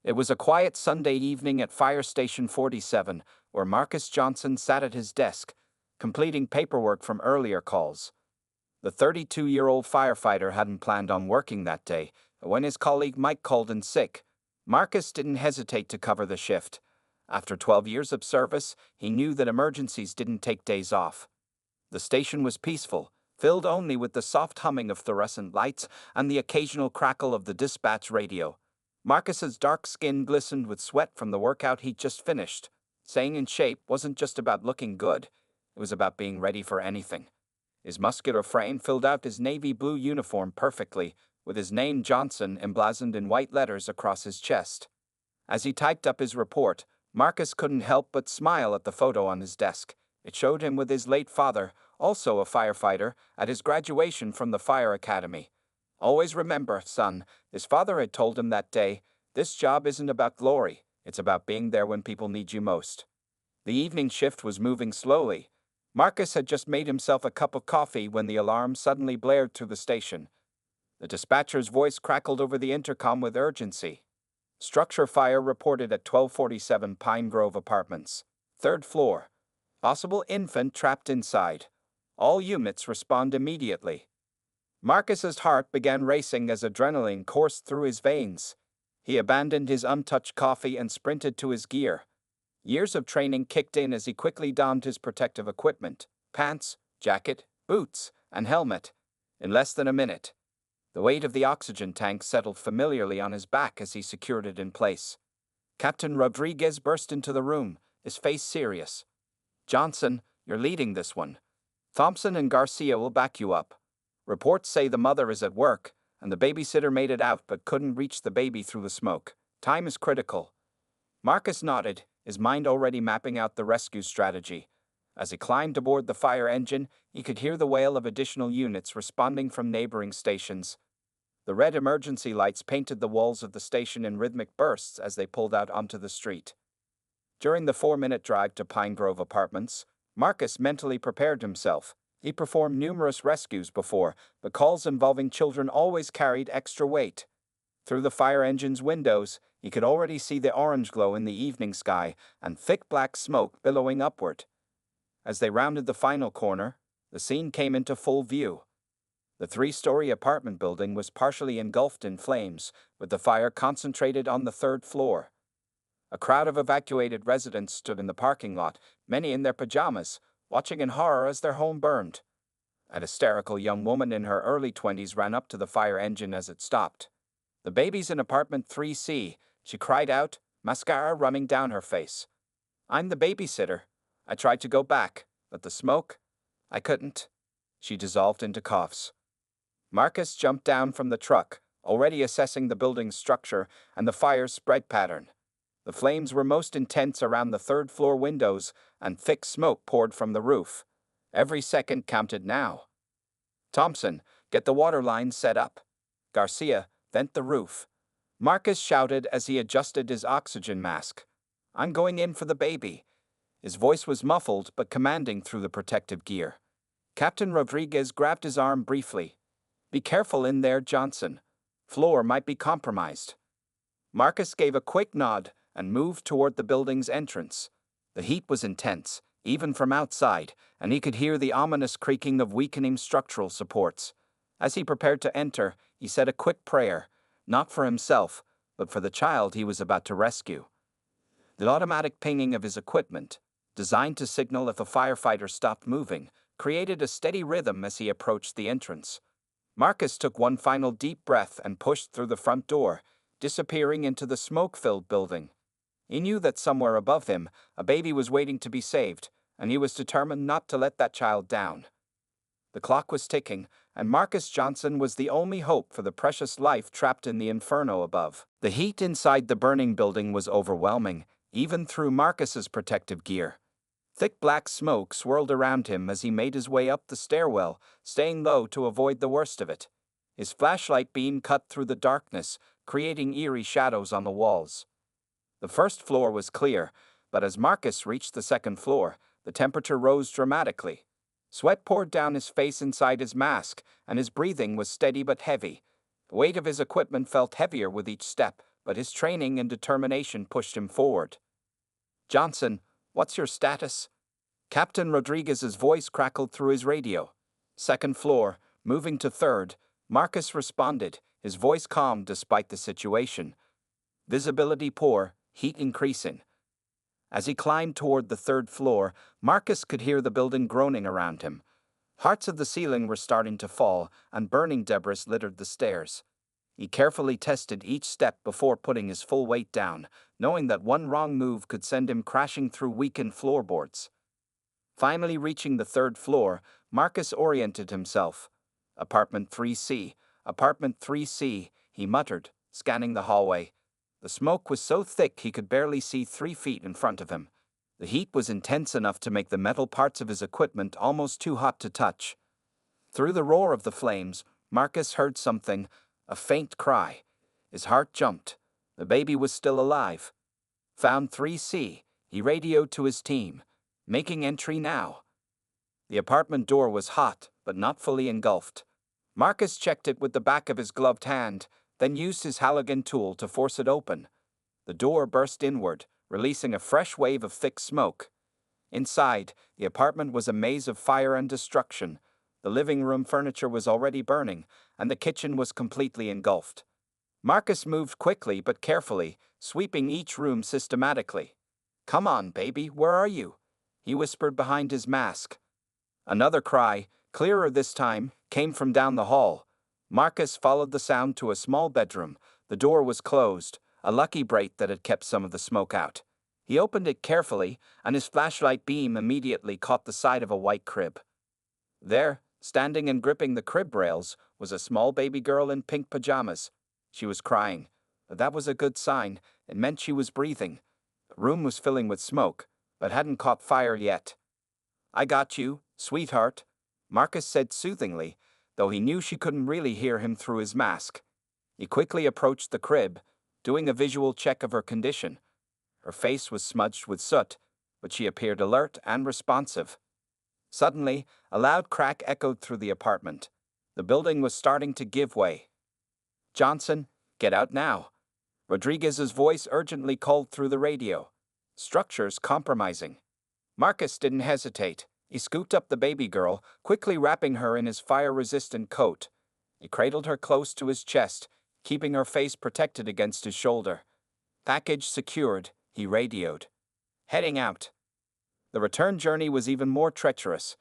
It was a quiet Sunday evening at Fire Station 47, where Marcus Johnson sat at his desk, completing paperwork from earlier calls. The 32-year-old firefighter hadn't planned on working that day, but when his colleague Mike called in sick, Marcus didn't hesitate to cover the shift. After 12 years of service, he knew that emergencies didn't take days off. The station was peaceful, filled only with the soft humming of fluorescent lights and the occasional crackle of the dispatch radio. Marcus's dark skin glistened with sweat from the workout he'd just finished. Staying in shape wasn't just about looking good, it was about being ready for anything. His muscular frame filled out his navy blue uniform perfectly, with his name Johnson emblazoned in white letters across his chest. As he typed up his report, Marcus couldn't help but smile at the photo on his desk. It showed him with his late father, also a firefighter, at his graduation from the fire academy. "Always remember, son," his father had told him that day, "this job isn't about glory, it's about being there when people need you most." The evening shift was moving slowly. Marcus had just made himself a cup of coffee when the alarm suddenly blared through the station. The dispatcher's voice crackled over the intercom with urgency. "Structure fire reported at 1247 Pine Grove Apartments. Third floor. Possible infant trapped inside. All units respond immediately." Marcus's heart began racing as adrenaline coursed through his veins. He abandoned his untouched coffee and sprinted to his gear. Years of training kicked in as he quickly donned his protective equipment: pants, jacket, boots, and helmet. In less than a minute, the weight of the oxygen tank settled familiarly on his back as he secured it in place. Captain Rodriguez burst into the room, his face serious. "Johnson, you're leading this one. Thompson and Garcia will back you up. Reports say the mother is at work, and the babysitter made it out but couldn't reach the baby through the smoke. Time is critical." Marcus nodded, his mind already mapping out the rescue strategy. As he climbed aboard the fire engine, he could hear the wail of additional units responding from neighboring stations. The red emergency lights painted the walls of the station in rhythmic bursts as they pulled out onto the street. During the 4-minute drive to Pine Grove Apartments, Marcus mentally prepared himself. He performed numerous rescues before, but calls involving children always carried extra weight. Through the fire engine's windows, he could already see the orange glow in the evening sky and thick black smoke billowing upward. As they rounded the final corner, the scene came into full view. The 3-story apartment building was partially engulfed in flames, with the fire concentrated on the 3rd floor. A crowd of evacuated residents stood in the parking lot, many in their pajamas, watching in horror as their home burned. An hysterical young woman in her early 20s ran up to the fire engine as it stopped. "The baby's in apartment 3C, she cried out, mascara running down her face. "I'm the babysitter. I tried to go back, but the smoke, I couldn't." She dissolved into coughs. Marcus jumped down from the truck, already assessing the building's structure and the fire's spread pattern. The flames were most intense around the 3rd-floor windows, and thick smoke poured from the roof. Every second counted now. "Thompson, get the water lines set up. Garcia, vent the roof," Marcus shouted as he adjusted his oxygen mask. "I'm going in for the baby." His voice was muffled but commanding through the protective gear. Captain Rodriguez grabbed his arm briefly. "Be careful in there, Johnson. Floor might be compromised." Marcus gave a quick nod and moved toward the building's entrance. The heat was intense, even from outside, and he could hear the ominous creaking of weakening structural supports. As he prepared to enter, he said a quick prayer, not for himself, but for the child he was about to rescue. The automatic pinging of his equipment, designed to signal if a firefighter stopped moving, created a steady rhythm as he approached the entrance. Marcus took one final deep breath and pushed through the front door, disappearing into the smoke-filled building. He knew that somewhere above him, a baby was waiting to be saved, and he was determined not to let that child down. The clock was ticking, and Marcus Johnson was the only hope for the precious life trapped in the inferno above. The heat inside the burning building was overwhelming, even through Marcus's protective gear. Thick black smoke swirled around him as he made his way up the stairwell, staying low to avoid the worst of it. His flashlight beam cut through the darkness, creating eerie shadows on the walls. The 1st floor was clear, but as Marcus reached the 2nd floor, the temperature rose dramatically. Sweat poured down his face inside his mask, and his breathing was steady but heavy. The weight of his equipment felt heavier with each step, but his training and determination pushed him forward. "Johnson, what's your status?" Captain Rodriguez's voice crackled through his radio. "Second floor, moving to third," Marcus responded, his voice calm despite the situation. Visibility poor, heat increasing. As he climbed toward the third floor, Marcus could hear the building groaning around him. Parts of the ceiling were starting to fall, and burning debris littered the stairs. He carefully tested each step before putting his full weight down, knowing that one wrong move could send him crashing through weakened floorboards. Finally reaching the third floor, Marcus oriented himself. "Apartment 3C, apartment 3C, he muttered, scanning the hallway. The smoke was so thick he could barely see 3 feet in front of him. The heat was intense enough to make the metal parts of his equipment almost too hot to touch. Through the roar of the flames, Marcus heard something, a faint cry. His heart jumped. The baby was still alive. "Found 3C, he radioed to his team. "Making entry now." The apartment door was hot, but not fully engulfed. Marcus checked it with the back of his gloved hand, then used his halogen tool to force it open. The door burst inward, releasing a fresh wave of thick smoke. Inside, the apartment was a maze of fire and destruction. The living room furniture was already burning, and the kitchen was completely engulfed. Marcus moved quickly but carefully, sweeping each room systematically. "Come on, baby, where are you?" he whispered behind his mask. Another cry, clearer this time, came from down the hall. Marcus followed the sound to a small bedroom. The door was closed, a lucky break that had kept some of the smoke out. He opened it carefully, and his flashlight beam immediately caught the side of a white crib. There, standing and gripping the crib rails, was a small baby girl in pink pajamas. She was crying, but that was a good sign. It meant she was breathing. The room was filling with smoke, but hadn't caught fire yet. "I got you, sweetheart," Marcus said soothingly, though he knew she couldn't really hear him through his mask. He quickly approached the crib, doing a visual check of her condition. Her face was smudged with soot, but she appeared alert and responsive. Suddenly, a loud crack echoed through the apartment. The building was starting to give way. "Johnson, get out now." Rodriguez's voice urgently called through the radio. "Structures compromising." Marcus didn't hesitate. He scooped up the baby girl, quickly wrapping her in his fire-resistant coat. He cradled her close to his chest, keeping her face protected against his shoulder. "Package secured," he radioed. "Heading out." The return journey was even more treacherous.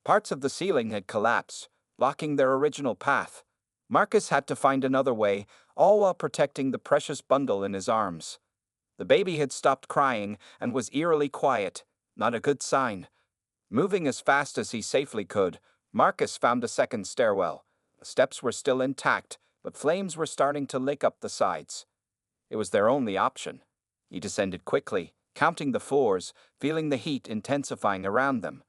Parts of the ceiling had collapsed, blocking their original path. Marcus had to find another way, all while protecting the precious bundle in his arms. The baby had stopped crying and was eerily quiet, not a good sign. Moving as fast as he safely could, Marcus found a second stairwell. The steps were still intact, but flames were starting to lick up the sides. It was their only option. He descended quickly, counting the floors, feeling the heat intensifying around them.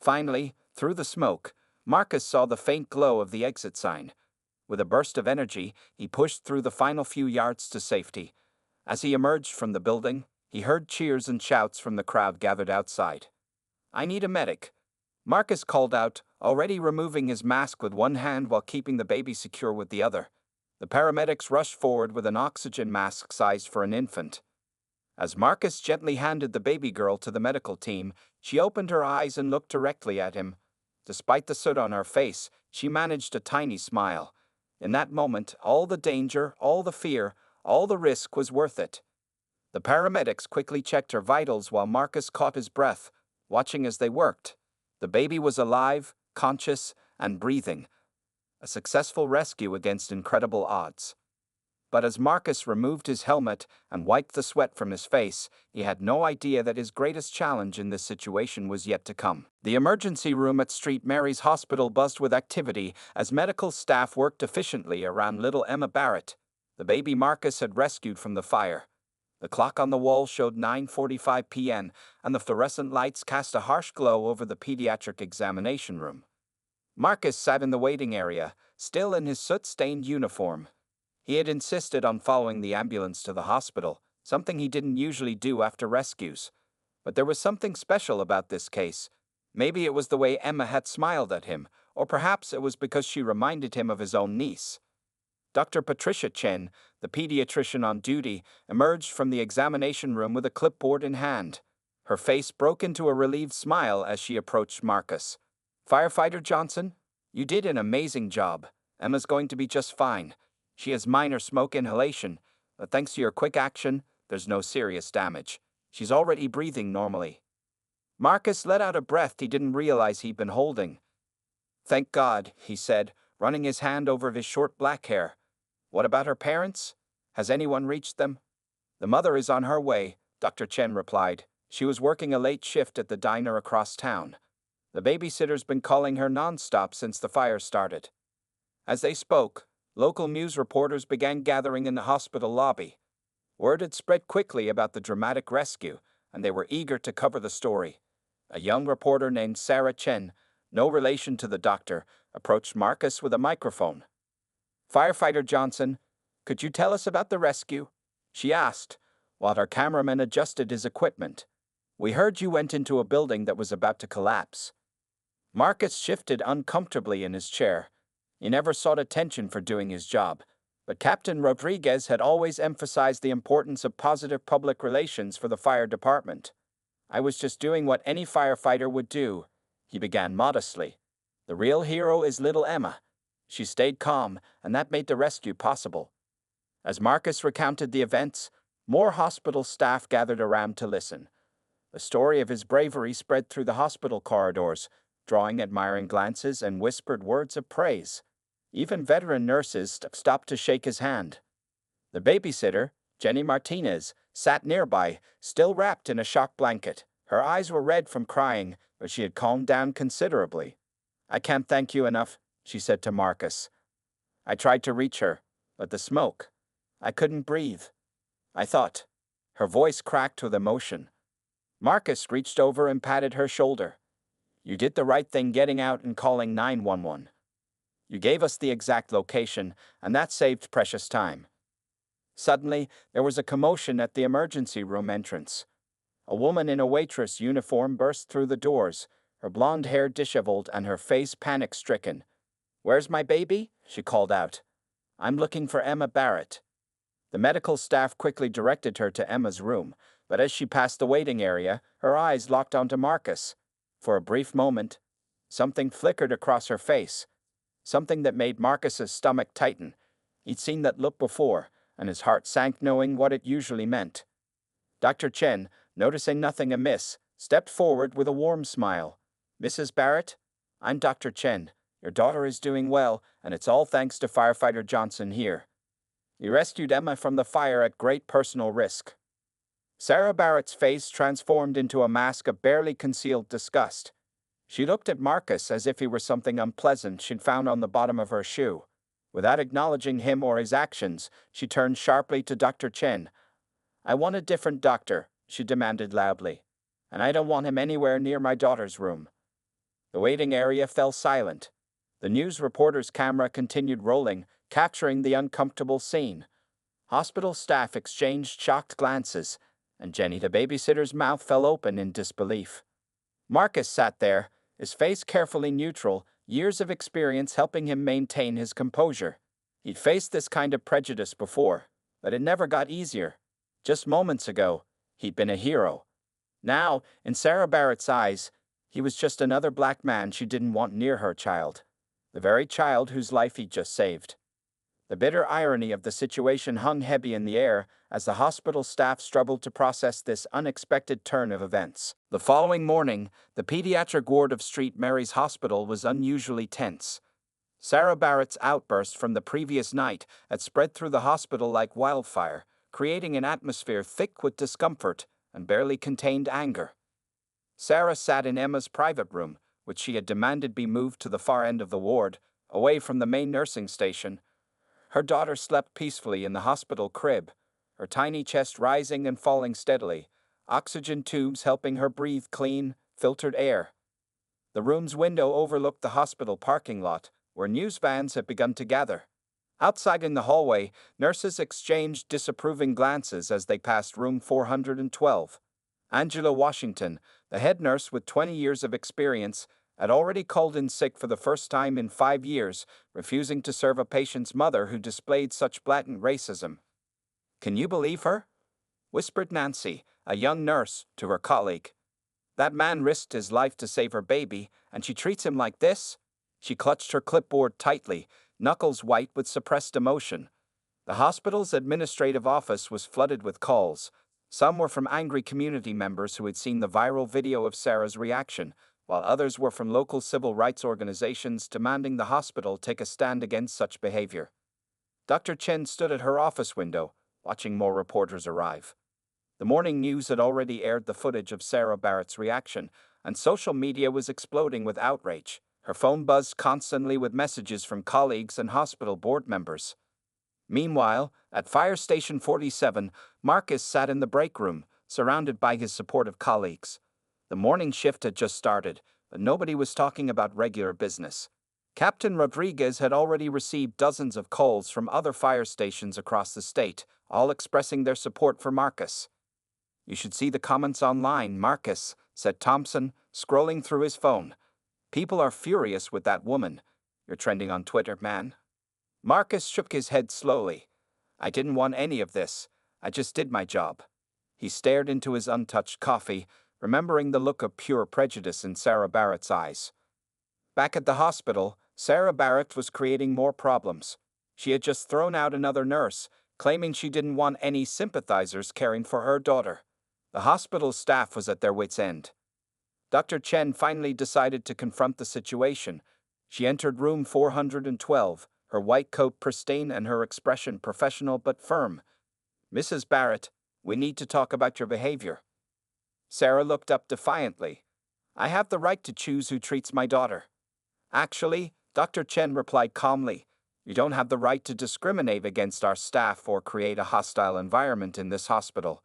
Finally, through the smoke, Marcus saw the faint glow of the exit sign. With a burst of energy, he pushed through the final few yards to safety. As he emerged from the building, he heard cheers and shouts from the crowd gathered outside. "I need a medic," Marcus called out, already removing his mask with one hand while keeping the baby secure with the other. The paramedics rushed forward with an oxygen mask sized for an infant. As Marcus gently handed the baby girl to the medical team, she opened her eyes and looked directly at him. Despite the soot on her face, she managed a tiny smile. In that moment, all the danger, all the fear, all the risk was worth it. The paramedics quickly checked her vitals while Marcus caught his breath, watching as they worked. The baby was alive, conscious, and breathing. A successful rescue against incredible odds. But as Marcus removed his helmet and wiped the sweat from his face, he had no idea that his greatest challenge in this situation was yet to come. The emergency room at St. Mary's Hospital buzzed with activity as medical staff worked efficiently around little Emma Barrett, the baby Marcus had rescued from the fire. The clock on the wall showed 9:45 p.m., and the fluorescent lights cast a harsh glow over the pediatric examination room. Marcus sat in the waiting area, still in his soot-stained uniform. He had insisted on following the ambulance to the hospital, something he didn't usually do after rescues. But there was something special about this case. Maybe it was the way Emma had smiled at him, or perhaps it was because she reminded him of his own niece. Dr. Patricia Chen, the pediatrician on duty, emerged from the examination room with a clipboard in hand. Her face broke into a relieved smile as she approached Marcus. "Firefighter Johnson, you did an amazing job. Emma's going to be just fine. She has minor smoke inhalation, but thanks to your quick action, there's no serious damage. She's already breathing normally." Marcus let out a breath he didn't realize he'd been holding. "Thank God," he said, running his hand over his short black hair. "What about her parents? Has anyone reached them?" "The mother is on her way," Dr. Chen replied. "She was working a late shift at the diner across town. The babysitter's been calling her nonstop since the fire started." As they spoke, local news reporters began gathering in the hospital lobby. Word had spread quickly about the dramatic rescue, and they were eager to cover the story. A young reporter named Sarah Chen, no relation to the doctor, approached Marcus with a microphone. "Firefighter Johnson, could you tell us about the rescue?" she asked, while her cameraman adjusted his equipment. "We heard you went into a building that was about to collapse." Marcus shifted uncomfortably in his chair. He never sought attention for doing his job, but Captain Rodriguez had always emphasized the importance of positive public relations for the fire department. "I was just doing what any firefighter would do," he began modestly. "The real hero is little Emma. She stayed calm, and that made the rescue possible." As Marcus recounted the events, more hospital staff gathered around to listen. The story of his bravery spread through the hospital corridors, drawing admiring glances and whispered words of praise. Even veteran nurses stopped to shake his hand. The babysitter, Jenny Martinez, sat nearby, still wrapped in a shock blanket. Her eyes were red from crying, but she had calmed down considerably. "I can't thank you enough," she said to Marcus. "I tried to reach her, but the smoke. I couldn't breathe. I thought." Her voice cracked with emotion. Marcus reached over and patted her shoulder. "You did the right thing getting out and calling 911. You gave us the exact location, and that saved precious time." Suddenly, there was a commotion at the emergency room entrance. A woman in a waitress uniform burst through the doors, her blonde hair disheveled and her face panic-stricken. "Where's my baby?" she called out. "I'm looking for Emma Barrett." The medical staff quickly directed her to Emma's room, but as she passed the waiting area, her eyes locked onto Marcus. For a brief moment, something flickered across her face, something that made Marcus's stomach tighten. He'd seen that look before, and his heart sank knowing what it usually meant. Dr. Chen, noticing nothing amiss, stepped forward with a warm smile. "Mrs. Barrett, I'm Dr. Chen. Your daughter is doing well, and it's all thanks to Firefighter Johnson here. He rescued Emma from the fire at great personal risk." Sarah Barrett's face transformed into a mask of barely concealed disgust. She looked at Marcus as if he were something unpleasant she'd found on the bottom of her shoe. Without acknowledging him or his actions, she turned sharply to Dr. Chen. "I want a different doctor," she demanded loudly. "And I don't want him anywhere near my daughter's room." The waiting area fell silent. The news reporter's camera continued rolling, capturing the uncomfortable scene. Hospital staff exchanged shocked glances, and Jenny the babysitter's mouth fell open in disbelief. Marcus sat there, his face carefully neutral, years of experience helping him maintain his composure. He'd faced this kind of prejudice before, but it never got easier. Just moments ago, he'd been a hero. Now, in Sarah Barrett's eyes, he was just another black man she didn't want near her child, the very child whose life he'd just saved. The bitter irony of the situation hung heavy in the air as the hospital staff struggled to process this unexpected turn of events. The following morning, the pediatric ward of St. Mary's Hospital was unusually tense. Sarah Barrett's outburst from the previous night had spread through the hospital like wildfire, creating an atmosphere thick with discomfort and barely contained anger. Sarah sat in Emma's private room, which she had demanded be moved to the far end of the ward, away from the main nursing station. Her daughter slept peacefully in the hospital crib, her tiny chest rising and falling steadily, oxygen tubes helping her breathe clean, filtered air. The room's window overlooked the hospital parking lot, where news vans had begun to gather. Outside in the hallway, nurses exchanged disapproving glances as they passed room 412. Angela Washington, the head nurse with 20 years of experience, had already called in sick for the first time in 5 years, refusing to serve a patient's mother who displayed such blatant racism. "Can you believe her?" whispered Nancy, a young nurse, to her colleague. "That man risked his life to save her baby, and she treats him like this?" She clutched her clipboard tightly, knuckles white with suppressed emotion. The hospital's administrative office was flooded with calls. Some were from angry community members who had seen the viral video of Sarah's reaction, while others were from local civil rights organizations demanding the hospital take a stand against such behavior. Dr. Chen stood at her office window, watching more reporters arrive. The morning news had already aired the footage of Sarah Barrett's reaction, and social media was exploding with outrage. Her phone buzzed constantly with messages from colleagues and hospital board members. Meanwhile, at Fire Station 47, Marcus sat in the break room, surrounded by his supportive colleagues. The morning shift had just started, but nobody was talking about regular business. Captain Rodriguez had already received dozens of calls from other fire stations across the state, all expressing their support for Marcus. "You should see the comments online, Marcus," said Thompson, scrolling through his phone. "People are furious with that woman. You're trending on Twitter, man." Marcus shook his head slowly. "I didn't want any of this. I just did my job." He stared into his untouched coffee, remembering the look of pure prejudice in Sarah Barrett's eyes. Back at the hospital, Sarah Barrett was creating more problems. She had just thrown out another nurse, claiming she didn't want any sympathizers caring for her daughter. The hospital staff was at their wits' end. Dr. Chen finally decided to confront the situation. She entered room 412, her white coat pristine and her expression professional but firm. "Mrs. Barrett, we need to talk about your behavior." Sarah looked up defiantly. "I have the right to choose who treats my daughter." "Actually," Dr. Chen replied calmly, "you don't have the right to discriminate against our staff or create a hostile environment in this hospital.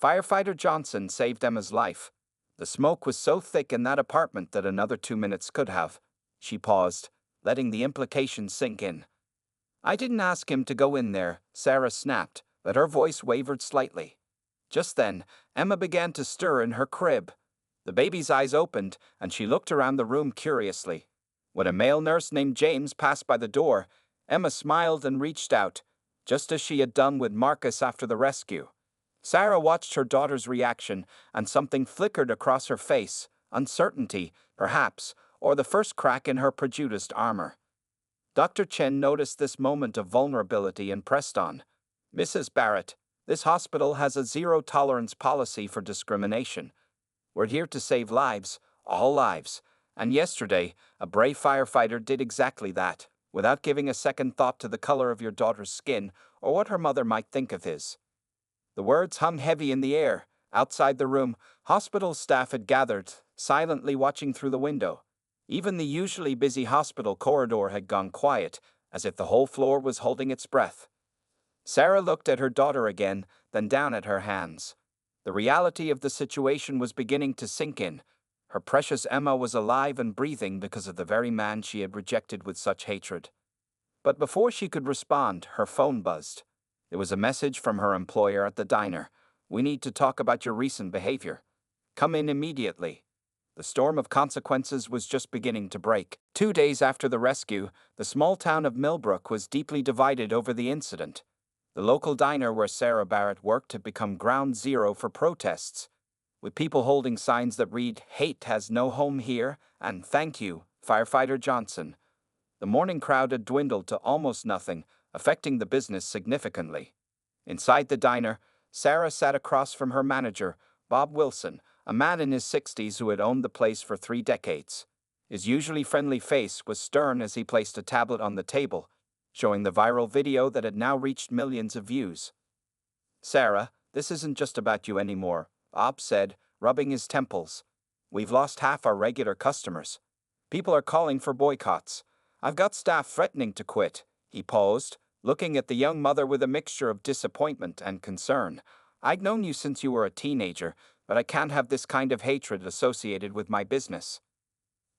Firefighter Johnson saved Emma's life. The smoke was so thick in that apartment that another 2 minutes could have." She paused, letting the implications sink in. "I didn't ask him to go in there," Sarah snapped, but her voice wavered slightly. Just then, Emma began to stir in her crib. The baby's eyes opened, and she looked around the room curiously. When a male nurse named James passed by the door, Emma smiled and reached out, just as she had done with Marcus after the rescue. Sarah watched her daughter's reaction, and something flickered across her face, uncertainty, perhaps, or the first crack in her prejudiced armor. Dr. Chen noticed this moment of vulnerability and pressed on. "Mrs. Barrett, this hospital has a zero-tolerance policy for discrimination. We're here to save lives, all lives, and yesterday, a brave firefighter did exactly that, without giving a second thought to the color of your daughter's skin or what her mother might think of his." The words hung heavy in the air. Outside the room, hospital staff had gathered, silently watching through the window. Even the usually busy hospital corridor had gone quiet, as if the whole floor was holding its breath. Sarah looked at her daughter again, then down at her hands. The reality of the situation was beginning to sink in. Her precious Emma was alive and breathing because of the very man she had rejected with such hatred. But before she could respond, her phone buzzed. It was a message from her employer at the diner. "We need to talk about your recent behavior. Come in immediately." The storm of consequences was just beginning to break. 2 days after the rescue, the small town of Millbrook was deeply divided over the incident. The local diner where Sarah Barrett worked had become ground zero for protests, with people holding signs that read, "Hate has no home here," and "Thank you, Firefighter Johnson." The morning crowd had dwindled to almost nothing, affecting the business significantly. Inside the diner, Sarah sat across from her manager, Bob Wilson, a man in his 60s who had owned the place for 3 decades. His usually friendly face was stern as he placed a tablet on the table, showing the viral video that had now reached millions of views. "Sarah, this isn't just about you anymore," Bob said, rubbing his temples. "We've lost half our regular customers. People are calling for boycotts. I've got staff threatening to quit." He paused, looking at the young mother with a mixture of disappointment and concern. "I'd known you since you were a teenager, but I can't have this kind of hatred associated with my business."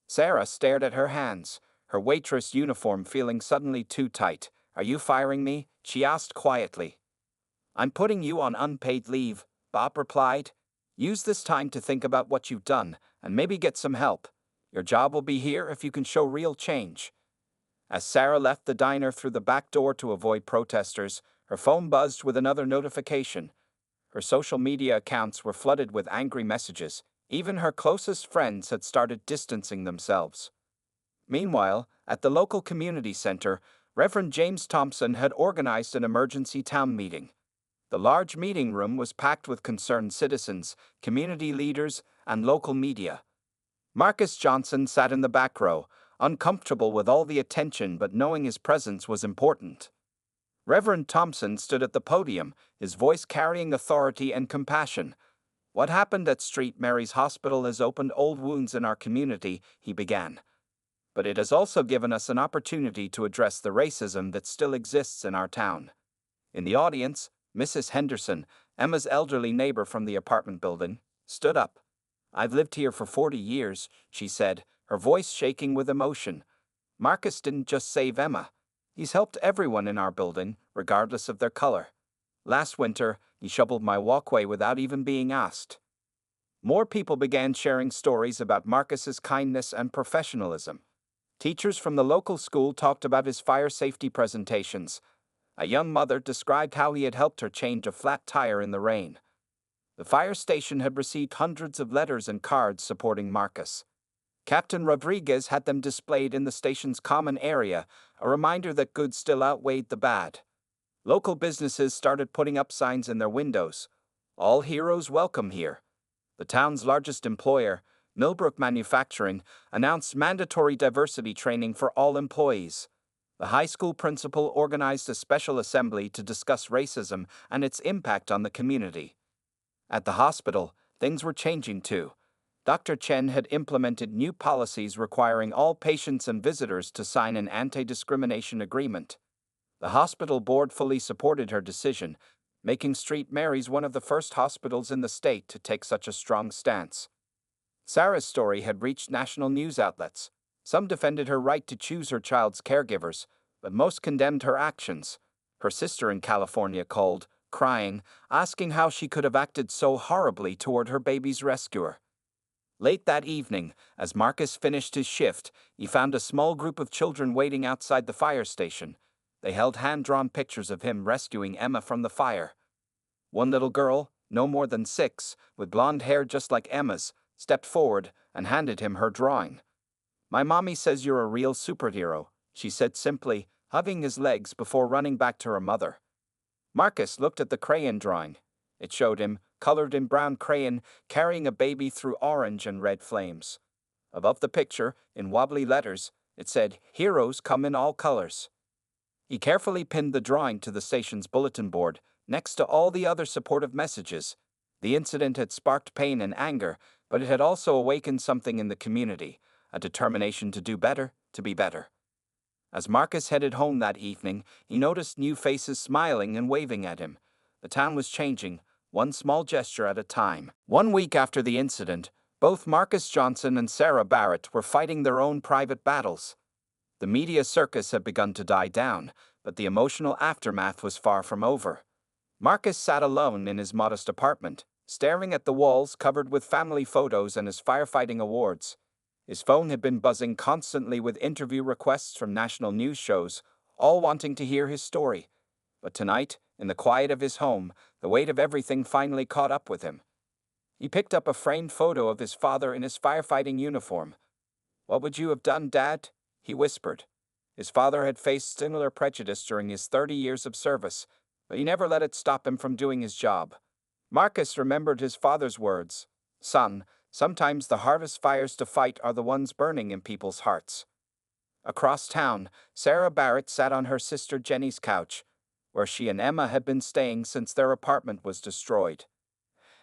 Sarah stared at her hands, her waitress uniform feeling suddenly too tight. "Are you firing me?" she asked quietly. "I'm putting you on unpaid leave," Bob replied. "Use this time to think about what you've done, and maybe get some help. Your job will be here if you can show real change." As Sarah left the diner through the back door to avoid protesters, her phone buzzed with another notification. Her social media accounts were flooded with angry messages. Even her closest friends had started distancing themselves. Meanwhile, at the local community center, Reverend James Thompson had organized an emergency town meeting. The large meeting room was packed with concerned citizens, community leaders, and local media. Marcus Johnson sat in the back row, uncomfortable with all the attention but knowing his presence was important. Reverend Thompson stood at the podium, his voice carrying authority and compassion. "What happened at St. Mary's Hospital has opened old wounds in our community," he began. "But it has also given us an opportunity to address the racism that still exists in our town." In the audience, Mrs. Henderson, Emma's elderly neighbor from the apartment building, stood up. "I've lived here for 40 years, she said, her voice shaking with emotion. "Marcus didn't just save Emma. He's helped everyone in our building, regardless of their color. Last winter, he shoveled my walkway without even being asked." More people began sharing stories about Marcus's kindness and professionalism. Teachers from the local school talked about his fire safety presentations. A young mother described how he had helped her change a flat tire in the rain. The fire station had received hundreds of letters and cards supporting Marcus. Captain Rodriguez had them displayed in the station's common area, a reminder that good still outweighed the bad. Local businesses started putting up signs in their windows. "All heroes welcome here." The town's largest employer, Millbrook Manufacturing, announced mandatory diversity training for all employees. The high school principal organized a special assembly to discuss racism and its impact on the community. At the hospital, things were changing too. Dr. Chen had implemented new policies requiring all patients and visitors to sign an anti-discrimination agreement. The hospital board fully supported her decision, making St. Mary's one of the first hospitals in the state to take such a strong stance. Sarah's story had reached national news outlets. Some defended her right to choose her child's caregivers, but most condemned her actions. Her sister in California called, crying, asking how she could have acted so horribly toward her baby's rescuer. Late that evening, as Marcus finished his shift, he found a small group of children waiting outside the fire station. They held hand-drawn pictures of him rescuing Emma from the fire. One little girl, no more than 6, with blonde hair just like Emma's, stepped forward and handed him her drawing. "My mommy says you're a real superhero," she said simply, hugging his legs before running back to her mother. Marcus looked at the crayon drawing. It showed him, colored in brown crayon, carrying a baby through orange and red flames. Above the picture, in wobbly letters, it said, "Heroes come in all colors." He carefully pinned the drawing to the station's bulletin board, next to all the other supportive messages. The incident had sparked pain and anger, but it had also awakened something in the community, a determination to do better, to be better. As Marcus headed home that evening, he noticed new faces smiling and waving at him. The town was changing, one small gesture at a time. 1 week after the incident, both Marcus Johnson and Sarah Barrett were fighting their own private battles. The media circus had begun to die down, but the emotional aftermath was far from over. Marcus sat alone in his modest apartment, staring at the walls covered with family photos and his firefighting awards. His phone had been buzzing constantly with interview requests from national news shows, all wanting to hear his story. But tonight, in the quiet of his home, the weight of everything finally caught up with him. He picked up a framed photo of his father in his firefighting uniform. "What would you have done, Dad?" he whispered. His father had faced similar prejudice during his 30 years of service, but he never let it stop him from doing his job. Marcus remembered his father's words, "Son, sometimes the hardest fires to fight are the ones burning in people's hearts." Across town, Sarah Barrett sat on her sister Jenny's couch, where she and Emma had been staying since their apartment was destroyed.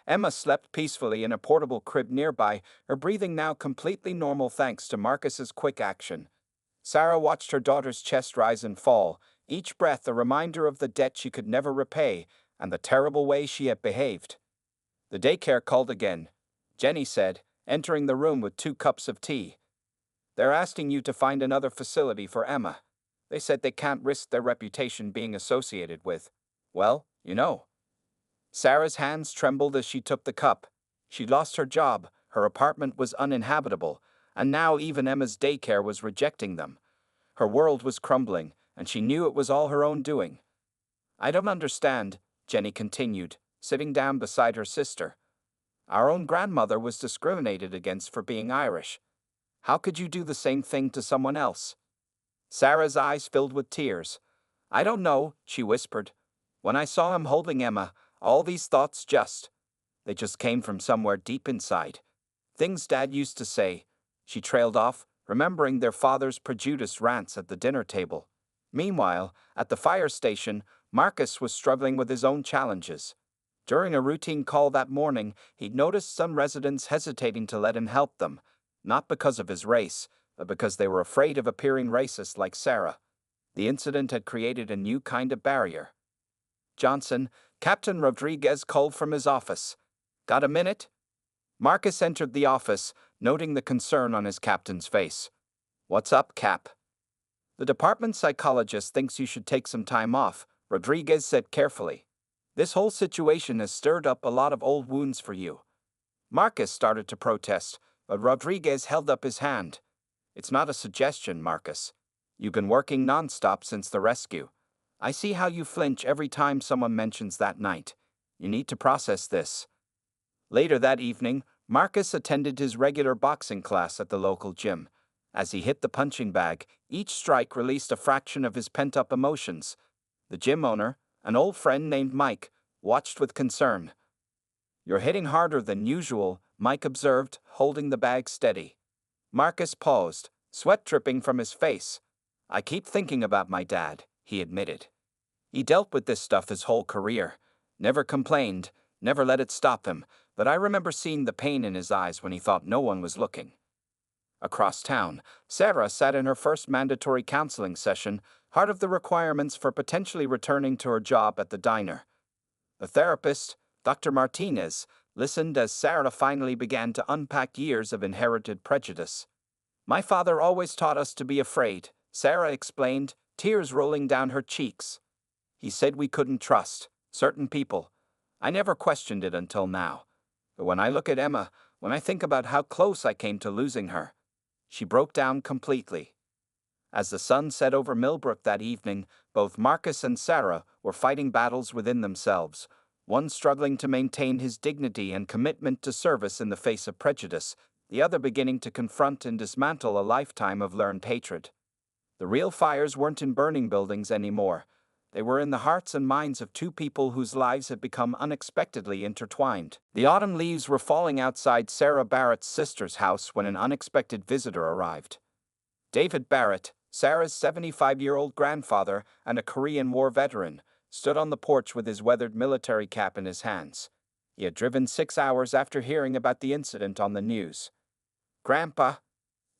Emma slept peacefully in a portable crib nearby, her breathing now completely normal thanks to Marcus's quick action. Sarah watched her daughter's chest rise and fall, each breath a reminder of the debt she could never repay and the terrible way she had behaved. The daycare called again. Jenny said, entering the room with 2 cups of tea. "They're asking you to find another facility for Emma. They said they can't risk their reputation being associated with, well, you know." Sarah's hands trembled as she took the cup. She'd lost her job, her apartment was uninhabitable, And now even Emma's daycare was rejecting them. Her world was crumbling, and she knew it was all her own doing. I don't understand, Jenny continued, sitting down beside her sister. Our own grandmother was discriminated against for being Irish. How could you do the same thing to someone else? Sarah's eyes filled with tears. I don't know, she whispered. When I saw him holding Emma, all these thoughts they just came from somewhere deep inside. Things Dad used to say. She trailed off, remembering their father's prejudiced rants at the dinner table. Meanwhile, at the fire station, Marcus was struggling with his own challenges. During a routine call that morning, he'd noticed some residents hesitating to let him help them, not because of his race, but because they were afraid of appearing racist like Sarah. The incident had created a new kind of barrier. Johnson, Captain Rodriguez called from his office. Got a minute? Marcus entered the office, noting the concern on his captain's face. What's up, Cap? The department psychologist thinks you should take some time off, Rodriguez said carefully. This whole situation has stirred up a lot of old wounds for you. Marcus started to protest, but Rodriguez held up his hand. It's not a suggestion, Marcus. You've been working nonstop since the rescue. I see how you flinch every time someone mentions that night. You need to process this. Later that evening, Marcus attended his regular boxing class at the local gym. As he hit the punching bag, each strike released a fraction of his pent-up emotions. The gym owner, an old friend named Mike, watched with concern. You're hitting harder than usual, Mike observed, holding the bag steady. Marcus paused, sweat dripping from his face. I keep thinking about my dad, he admitted. He dealt with this stuff his whole career. Never complained, never let it stop him, but I remember seeing the pain in his eyes when he thought no one was looking. Across town, Sarah sat in her first mandatory counseling session, part of the requirements for potentially returning to her job at the diner. The therapist, Dr. Martinez, listened as Sarah finally began to unpack years of inherited prejudice. My father always taught us to be afraid, Sarah explained, tears rolling down her cheeks. He said we couldn't trust certain people. I never questioned it until now. But when I look at Emma, when I think about how close I came to losing her, she broke down completely. As the sun set over Millbrook that evening, both Marcus and Sarah were fighting battles within themselves, one struggling to maintain his dignity and commitment to service in the face of prejudice, the other beginning to confront and dismantle a lifetime of learned hatred. The real fires weren't in burning buildings anymore. They were in the hearts and minds of two people whose lives had become unexpectedly intertwined. The autumn leaves were falling outside Sarah Barrett's sister's house when an unexpected visitor arrived. David Barrett, Sarah's 75-year-old grandfather and a Korean War veteran, stood on the porch with his weathered military cap in his hands. He had driven 6 hours after hearing about the incident on the news. Grandpa.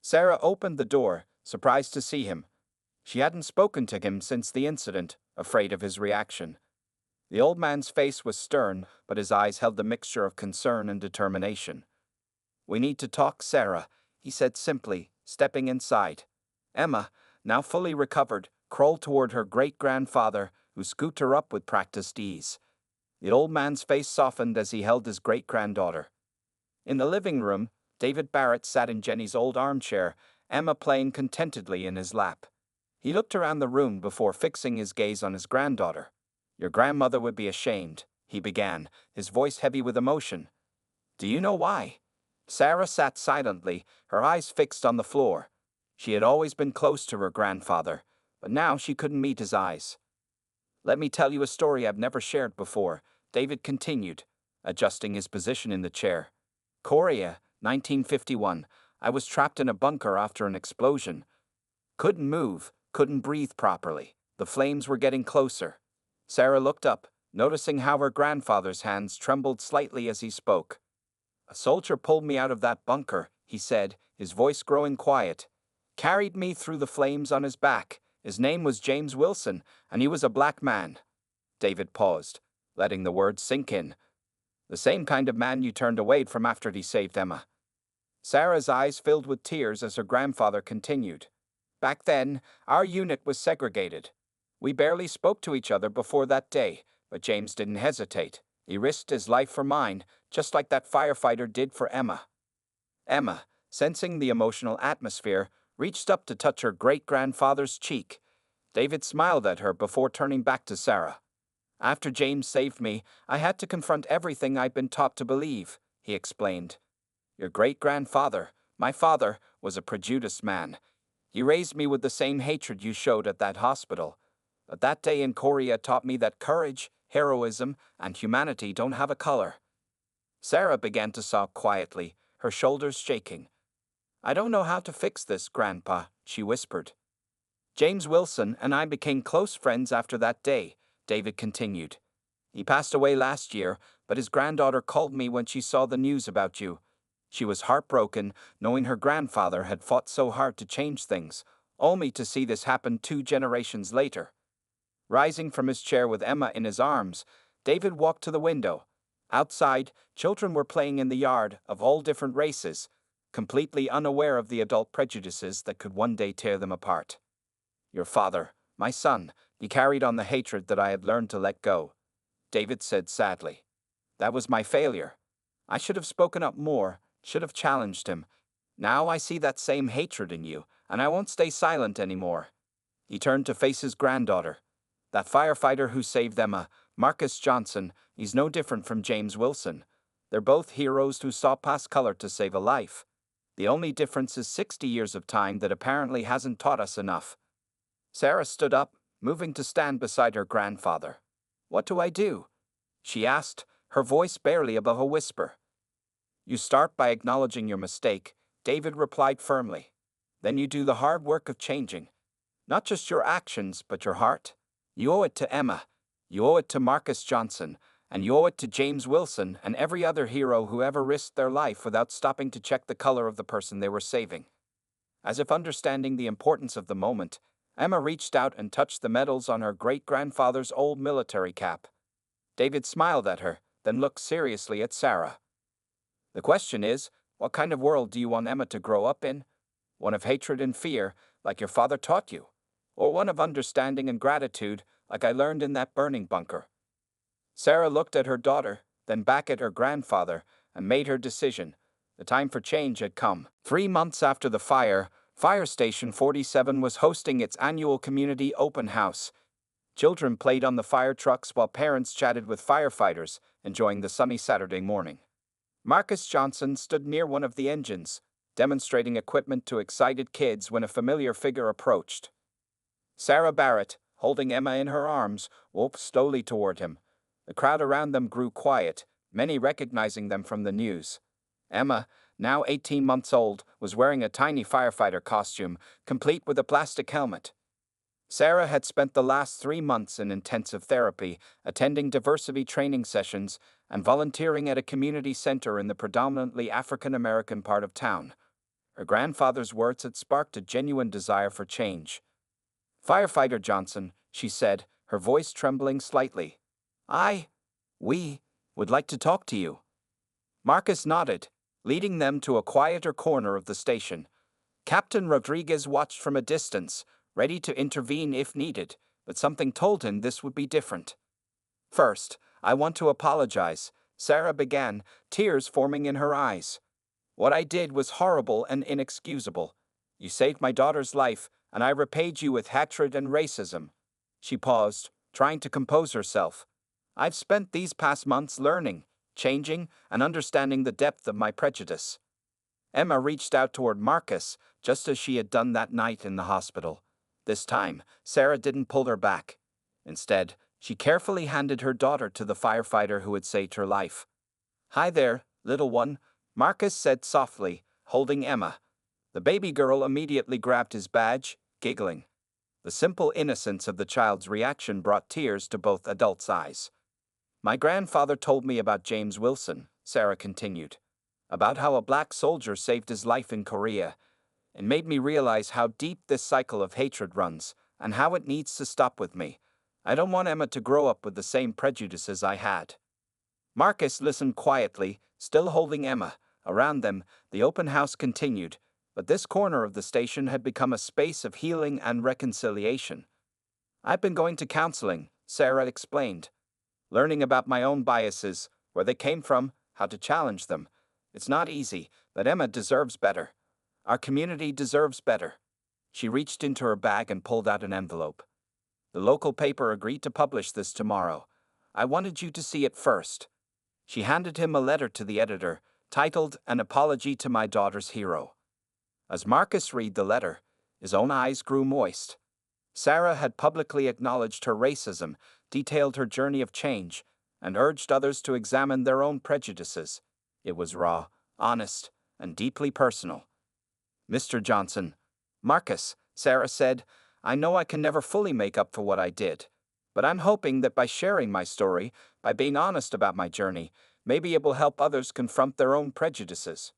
Sarah opened the door, surprised to see him. She hadn't spoken to him since the incident, afraid of his reaction. The old man's face was stern, but his eyes held a mixture of concern and determination. We need to talk, Sarah, he said simply, stepping inside. Emma, now fully recovered, crawled toward her great-grandfather, who scooped her up with practiced ease. The old man's face softened as he held his great-granddaughter. In the living room, David Barrett sat in Jenny's old armchair, Emma playing contentedly in his lap. He looked around the room before fixing his gaze on his granddaughter. Your grandmother would be ashamed, he began, his voice heavy with emotion. Do you know why? Sarah sat silently, her eyes fixed on the floor. She had always been close to her grandfather, but now she couldn't meet his eyes. Let me tell you a story I've never shared before, David continued, adjusting his position in the chair. Korea, 1951. I was trapped in a bunker after an explosion. Couldn't move, couldn't breathe properly. The flames were getting closer. Sarah looked up, noticing how her grandfather's hands trembled slightly as he spoke. A soldier pulled me out of that bunker, he said, his voice growing quiet. Carried me through the flames on his back. His name was James Wilson, and he was a black man. David paused, letting the words sink in. The same kind of man you turned away from after he saved Emma. Sarah's eyes filled with tears as her grandfather continued. Back then, our unit was segregated. We barely spoke to each other before that day, but James didn't hesitate. He risked his life for mine, just like that firefighter did for Emma. Emma, sensing the emotional atmosphere, reached up to touch her great-grandfather's cheek. David smiled at her before turning back to Sarah. After James saved me, I had to confront everything I'd been taught to believe, he explained. Your great-grandfather, my father, was a prejudiced man. He raised me with the same hatred you showed at that hospital. But that day in Korea taught me that courage, heroism, and humanity don't have a color. Sarah began to sob quietly, her shoulders shaking. I don't know how to fix this, Grandpa, she whispered. James Wilson and I became close friends after that day, David continued. He passed away last year, but his granddaughter called me when she saw the news about you. She was heartbroken, knowing her grandfather had fought so hard to change things, only to see this happen 2 generations later. Rising from his chair with Emma in his arms, David walked to the window. Outside, children were playing in the yard, of all different races, completely unaware of the adult prejudices that could one day tear them apart. Your father, my son, he carried on the hatred that I had learned to let go, David said sadly. That was my failure. I should have spoken up more, should have challenged him. Now I see that same hatred in you, and I won't stay silent anymore. He turned to face his granddaughter. That firefighter who saved Emma, Marcus Johnson, he's no different from James Wilson. They're both heroes who saw past color to save a life. The only difference is 60 years of time that apparently hasn't taught us enough. Sarah stood up, moving to stand beside her grandfather. What do I do? She asked, her voice barely above a whisper. You start by acknowledging your mistake, David replied firmly. Then you do the hard work of changing. Not just your actions, but your heart. You owe it to Emma. You owe it to Marcus Johnson. And you owe it to James Wilson and every other hero who ever risked their life without stopping to check the color of the person they were saving. As if understanding the importance of the moment, Emma reached out and touched the medals on her great-grandfather's old military cap. David smiled at her, then looked seriously at Sarah. The question is, what kind of world do you want Emma to grow up in? One of hatred and fear, like your father taught you? Or one of understanding and gratitude, like I learned in that burning bunker? Sarah looked at her daughter, then back at her grandfather, and made her decision. The time for change had come. 3 months after the fire, Fire Station 47 was hosting its annual community open house. Children played on the fire trucks while parents chatted with firefighters, enjoying the sunny Saturday morning. Marcus Johnson stood near one of the engines, demonstrating equipment to excited kids when a familiar figure approached. Sarah Barrett, holding Emma in her arms, walked slowly toward him. The crowd around them grew quiet, many recognizing them from the news. Emma, now 18 months old, was wearing a tiny firefighter costume, complete with a plastic helmet. Sarah had spent the last 3 months in intensive therapy, attending diversity training sessions, and volunteering at a community center in the predominantly African-American part of town. Her grandfather's words had sparked a genuine desire for change. Firefighter Johnson, she said, her voice trembling slightly. We would like to talk to you. Marcus nodded, leading them to a quieter corner of the station. Captain Rodriguez watched from a distance, ready to intervene if needed, but something told him this would be different. First, I want to apologize, Sarah began, tears forming in her eyes. What I did was horrible and inexcusable. You saved my daughter's life, and I repaid you with hatred and racism. She paused, trying to compose herself. I've spent these past months learning, changing, and understanding the depth of my prejudice. Emma reached out toward Marcus, just as she had done that night in the hospital. This time, Sarah didn't pull her back. Instead, she carefully handed her daughter to the firefighter who had saved her life. Hi there, little one, Marcus said softly, holding Emma. The baby girl immediately grabbed his badge, giggling. The simple innocence of the child's reaction brought tears to both adults' eyes. My grandfather told me about James Wilson, Sarah continued, about how a black soldier saved his life in Korea. It made me realize how deep this cycle of hatred runs, and how it needs to stop with me. I don't want Emma to grow up with the same prejudices I had. Marcus listened quietly, still holding Emma. Around them, the open house continued, but this corner of the station had become a space of healing and reconciliation. I've been going to counseling, Sarah explained, learning about my own biases, where they came from, how to challenge them. It's not easy, but Emma deserves better. Our community deserves better. She reached into her bag and pulled out an envelope. The local paper agreed to publish this tomorrow. I wanted you to see it first. She handed him a letter to the editor, titled An Apology to My Daughter's Hero. As Marcus read the letter, his own eyes grew moist. Sarah had publicly acknowledged her racism, detailed her journey of change, and urged others to examine their own prejudices. It was raw, honest, and deeply personal. Mr. Johnson, Marcus, Sarah said, I know I can never fully make up for what I did, but I'm hoping that by sharing my story, by being honest about my journey, maybe it will help others confront their own prejudices.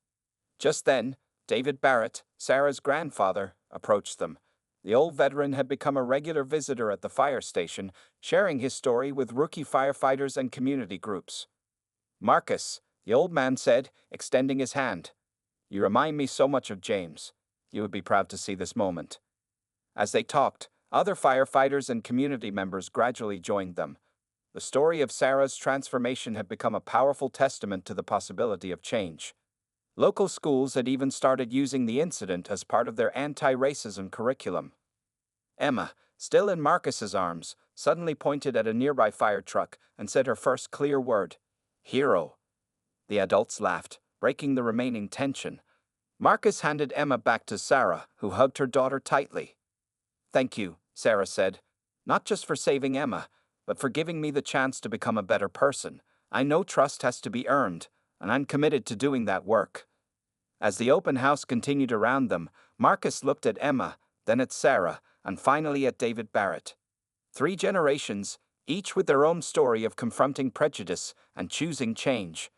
Just then, David Barrett, Sarah's grandfather, approached them. The old veteran had become a regular visitor at the fire station, sharing his story with rookie firefighters and community groups. Marcus, the old man said, extending his hand. You remind me so much of James. You would be proud to see this moment. As they talked, other firefighters and community members gradually joined them. The story of Sarah's transformation had become a powerful testament to the possibility of change. Local schools had even started using the incident as part of their anti-racism curriculum. Emma, still in Marcus's arms, suddenly pointed at a nearby fire truck and said her first clear word, "Hero." The adults laughed, breaking the remaining tension. Marcus handed Emma back to Sarah, who hugged her daughter tightly. Thank you, Sarah said, not just for saving Emma, but for giving me the chance to become a better person. I know trust has to be earned, and I'm committed to doing that work. As the open house continued around them, Marcus looked at Emma, then at Sarah, and finally at David Barrett. 3 generations, each with their own story of confronting prejudice and choosing change.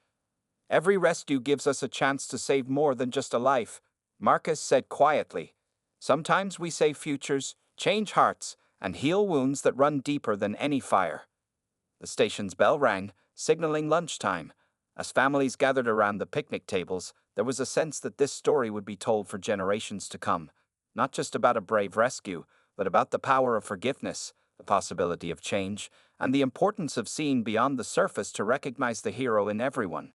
Every rescue gives us a chance to save more than just a life, Marcus said quietly. Sometimes we save futures, change hearts, and heal wounds that run deeper than any fire. The station's bell rang, signaling lunchtime. As families gathered around the picnic tables, there was a sense that this story would be told for generations to come, not just about a brave rescue, but about the power of forgiveness, the possibility of change, and the importance of seeing beyond the surface to recognize the hero in everyone.